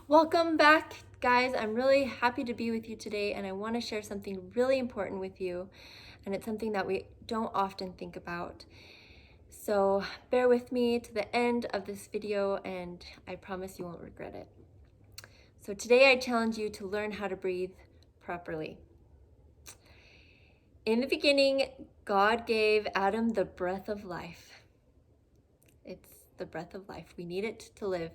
Welcome back, guys. I'm really happy to be with you today, and I want to share something really important with you, and it's something that we don't often think about. So bear with me to the end of this video, and I promise you won't regret it. So today I challenge you to learn how to breathe properly. In the beginning, God gave Adam the breath of life. It's the breath of life. We need it to live.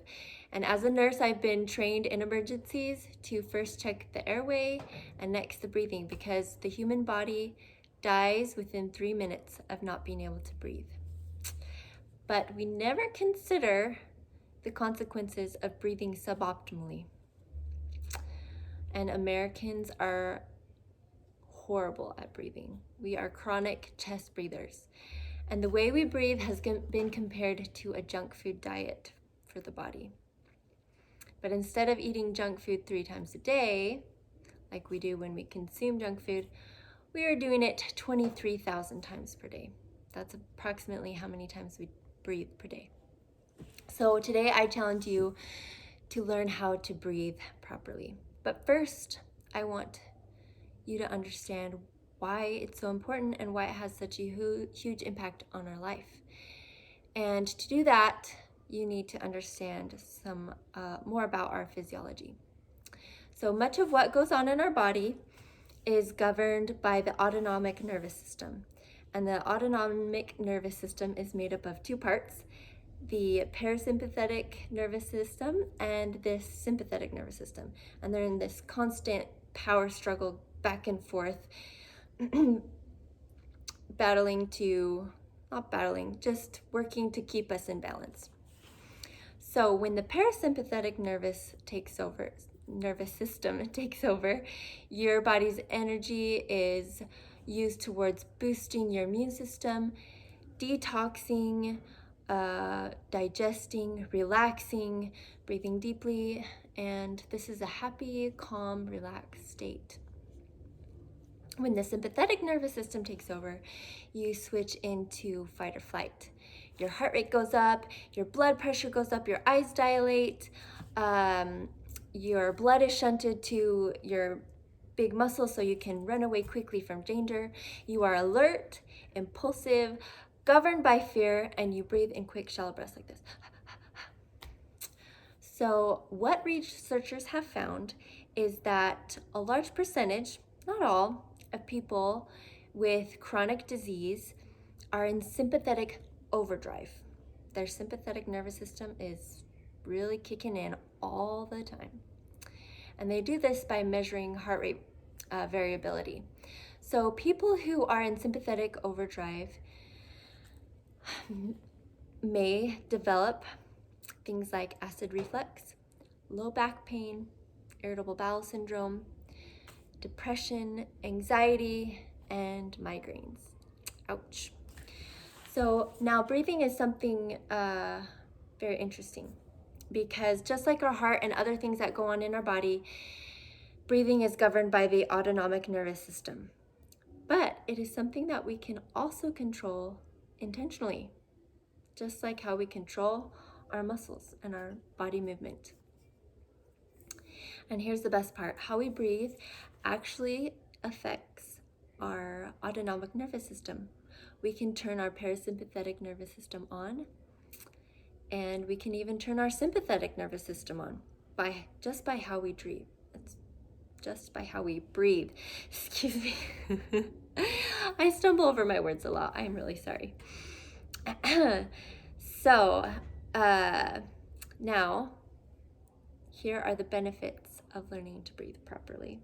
And as a nurse, I've been trained in emergencies to first check the airway and next the breathing, because the human body dies within 3 minutes of not being able to breathe. But we never consider the consequences of breathing suboptimally. And Americans are horrible at breathing. We are chronic chest breathers. And the way we breathe has been compared to a junk food diet for the body. But instead of eating junk food 3 times a day, like we do when we consume junk food, we are doing it 23,000 times per day. That's approximately how many times we breathe per day. So today I challenge you to learn how to breathe properly. But first, I want you to understand why it's so important and why it has such a huge impact on our life. And to do that, you need to understand some more about our physiology. So much of what goes on in our body is governed by the autonomic nervous system. And the autonomic nervous system is made up of 2 parts, the parasympathetic nervous system and this sympathetic nervous system. And they're in this constant power struggle back and forth, just working to keep us in balance. So when the parasympathetic nervous system takes over, your body's energy is used towards boosting your immune system, detoxing, digesting, relaxing, breathing deeply, and this is a happy, calm, relaxed state. When the sympathetic nervous system takes over, you switch into fight or flight. Your heart rate goes up, your blood pressure goes up, your eyes dilate, your blood is shunted to your big muscles so you can run away quickly from danger. You are alert, impulsive, governed by fear, and you breathe in quick, shallow breaths like this. So what researchers have found is that a large percentage, not all, of people with chronic disease are in sympathetic overdrive. Their sympathetic nervous system is really kicking in all the time. And they do this by measuring heart rate variability. So people who are in sympathetic overdrive may develop things like acid reflux, low back pain, irritable bowel syndrome, depression, anxiety, and migraines. Ouch. So now breathing is something very interesting, because just like our heart and other things that go on in our body, breathing is governed by the autonomic nervous system. But it is something that we can also control intentionally, just like how we control our muscles and our body movement. And here's the best part. How we breathe actually affects our autonomic nervous system. We can turn our parasympathetic nervous system on, and we can even turn our sympathetic nervous system on just by how we breathe. It's just by how we breathe. Excuse me. I stumble over my words a lot. I'm really sorry. So now, here are the benefits of learning to breathe properly.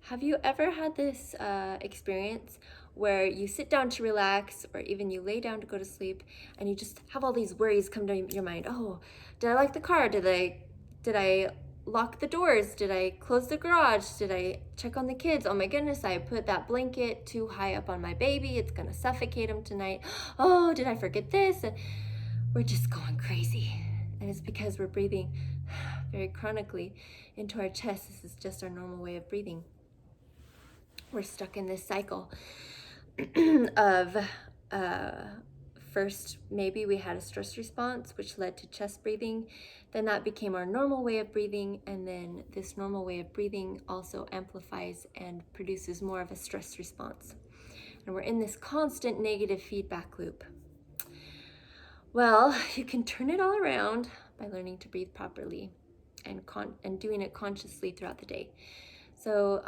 Have you ever had this experience where you sit down to relax, or even you lay down to go to sleep, and you just have all these worries come to your mind? Oh, did I lock the car? Did I lock the doors? Did I close the garage? Did I check on the kids? Oh my goodness, I put that blanket too high up on my baby. It's gonna suffocate him tonight. Oh, did I forget this? And we're just going crazy. And it's because we're breathing very chronically into our chest. This is just our normal way of breathing. We're stuck in this cycle of first maybe we had a stress response, which led to chest breathing. Then that became our normal way of breathing, and then this normal way of breathing also amplifies and produces more of a stress response. And we're in this constant negative feedback loop. Well, you can turn it all around by learning to breathe properly and doing it consciously throughout the day. So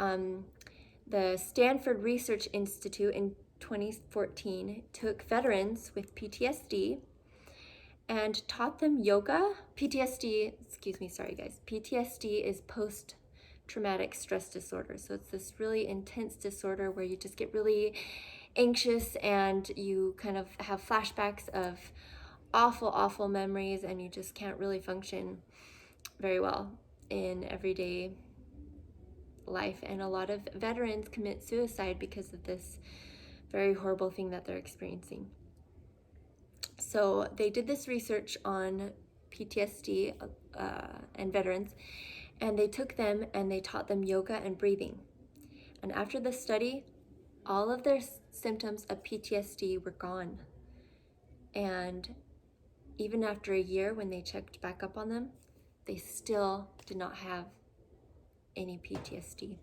the Stanford Research Institute in 2014 took veterans with PTSD and taught them yoga. PTSD is post-traumatic stress disorder. So it's this really intense disorder where you just get really anxious and you kind of have flashbacks of awful memories, and you just can't really function very well in everyday life. And a lot of veterans commit suicide because of this very horrible thing that they're experiencing. So they did this research on PTSD and veterans, and they took them and they taught them yoga and breathing. And after the study, all of their symptoms of PTSD were gone. And even after a year, when they checked back up on them, they still did not have any PTSD.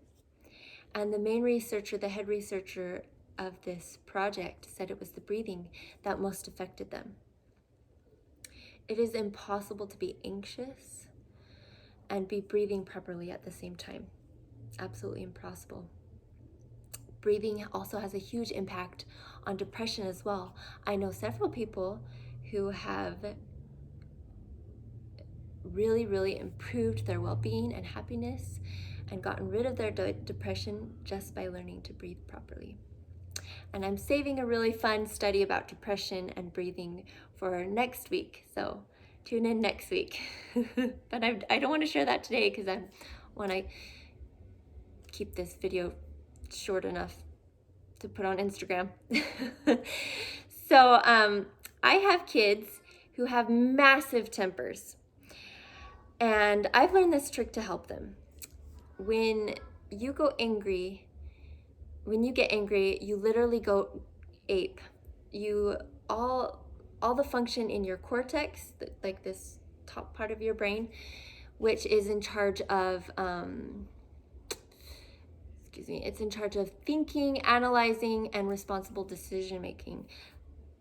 And the main researcher, the head researcher of this project, said it was the breathing that most affected them. It is impossible to be anxious and be breathing properly at the same time. Absolutely impossible. Breathing also has a huge impact on depression as well. I know several people who have really improved their well-being and happiness and gotten rid of their depression just by learning to breathe properly. And I'm saving a really fun study about depression and breathing for next week, so tune in next week. But I don't want to share that today because I want to keep this video short enough to put on Instagram. So I have kids who have massive tempers, and I've learned this trick to help them. When you get angry, you literally go ape. All the function in your cortex, like this top part of your brain, which is in charge of it's in charge of thinking, analyzing, and responsible decision making.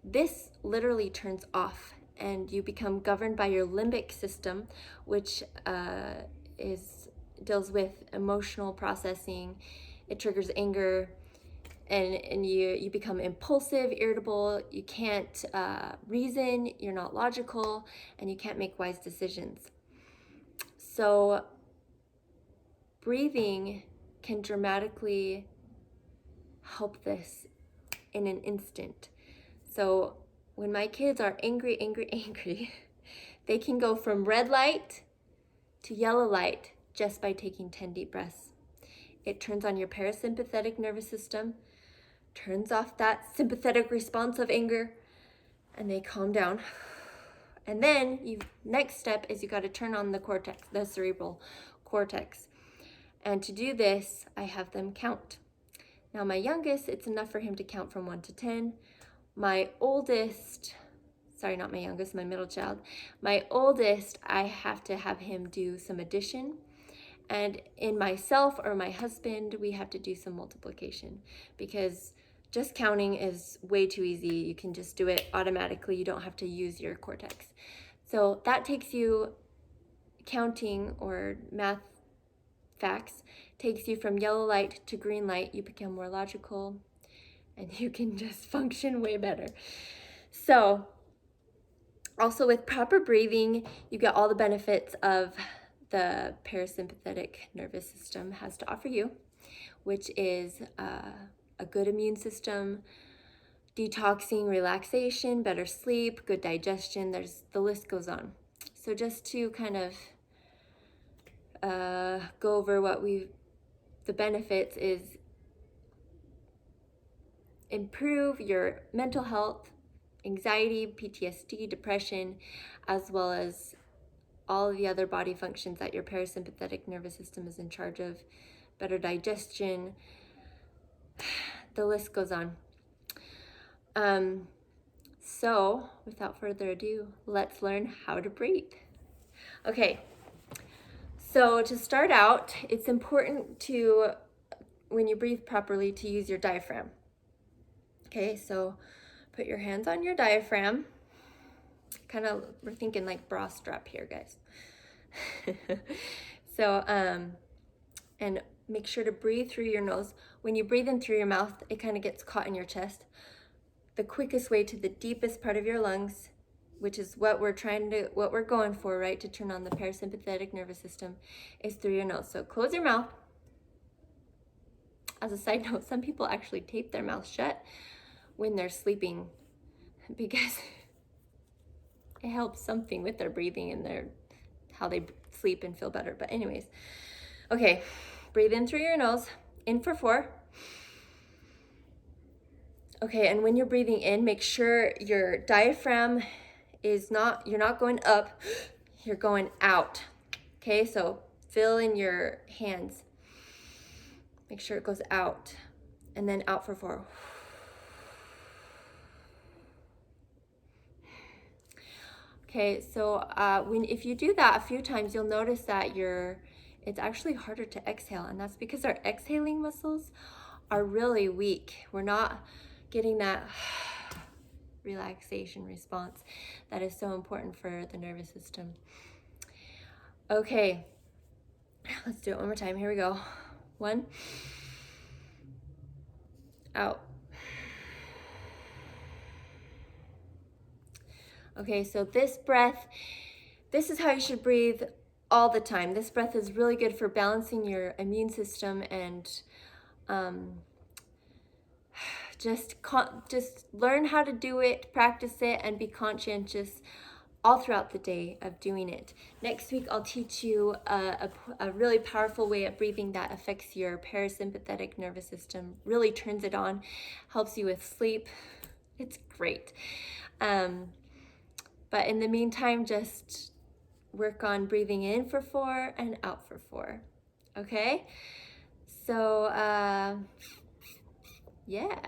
This literally turns off, and you become governed by your limbic system, which deals with emotional processing. It triggers anger, and you become impulsive, irritable. You can't reason, you're not logical, and you can't make wise decisions. So breathing can dramatically help this in an instant. So when my kids are angry, they can go from red light to yellow light just by taking 10 deep breaths. It turns on your parasympathetic nervous system, turns off that sympathetic response of anger, and they calm down. And then next step is you got to turn on the cortex, the cerebral cortex. And to do this, I have them count. Now my youngest, it's enough for him to count from 1 to 10. My middle child, my oldest, I have to have him do some addition. And in myself or my husband, we have to do some multiplication, because just counting is way too easy. You can just do it automatically. You don't have to use your cortex. So that takes you, counting or math facts, takes you from yellow light to green light. You become more logical and you can just function way better. So also with proper breathing, you get all the benefits of the parasympathetic nervous system has to offer you, which is a good immune system, detoxing, relaxation, better sleep, good digestion. The list goes on. So just to kind of go over the benefits is improve your mental health, anxiety, PTSD, depression, as well as all of the other body functions that your parasympathetic nervous system is in charge of, better digestion, the list goes on. So without further ado, let's learn how to breathe. Okay, so to start out, it's important to, when you breathe properly, to use your diaphragm. Okay, so put your hands on your diaphragm. Kind of, we're thinking like bra strap here, guys. So, and make sure to breathe through your nose. When you breathe in through your mouth, it kind of gets caught in your chest. The quickest way to the deepest part of your lungs, which is what we're going for, right, to turn on the parasympathetic nervous system, is through your nose. So close your mouth. As a side note, some people actually tape their mouth shut when they're sleeping because it helps something with their breathing and how they sleep and feel better. But anyways, okay, breathe in through your nose, in for 4. Okay, and when you're breathing in, make sure your diaphragm you're not going up, you're going out. Okay, so fill in your hands. Make sure it goes out, and then out for 4. Okay, so if you do that a few times, you'll notice that it's actually harder to exhale, and that's because our exhaling muscles are really weak. We're not getting that relaxation response that is so important for the nervous system. Okay, let's do it one more time. Here we go. 1, out. Okay, so this is how you should breathe all the time. This breath is really good for balancing your immune system and just learn how to do it, practice it, and be conscientious all throughout the day of doing it. Next week, I'll teach you a really powerful way of breathing that affects your parasympathetic nervous system, really turns it on, helps you with sleep. It's great. But in the meantime, just work on breathing in for 4 and out for 4. Okay? So, yeah.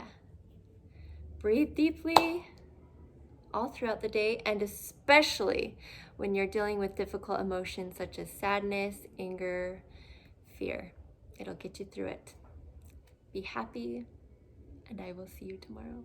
Breathe deeply all throughout the day, and especially when you're dealing with difficult emotions such as sadness, anger, fear. It'll get you through it. Be happy, and I will see you tomorrow.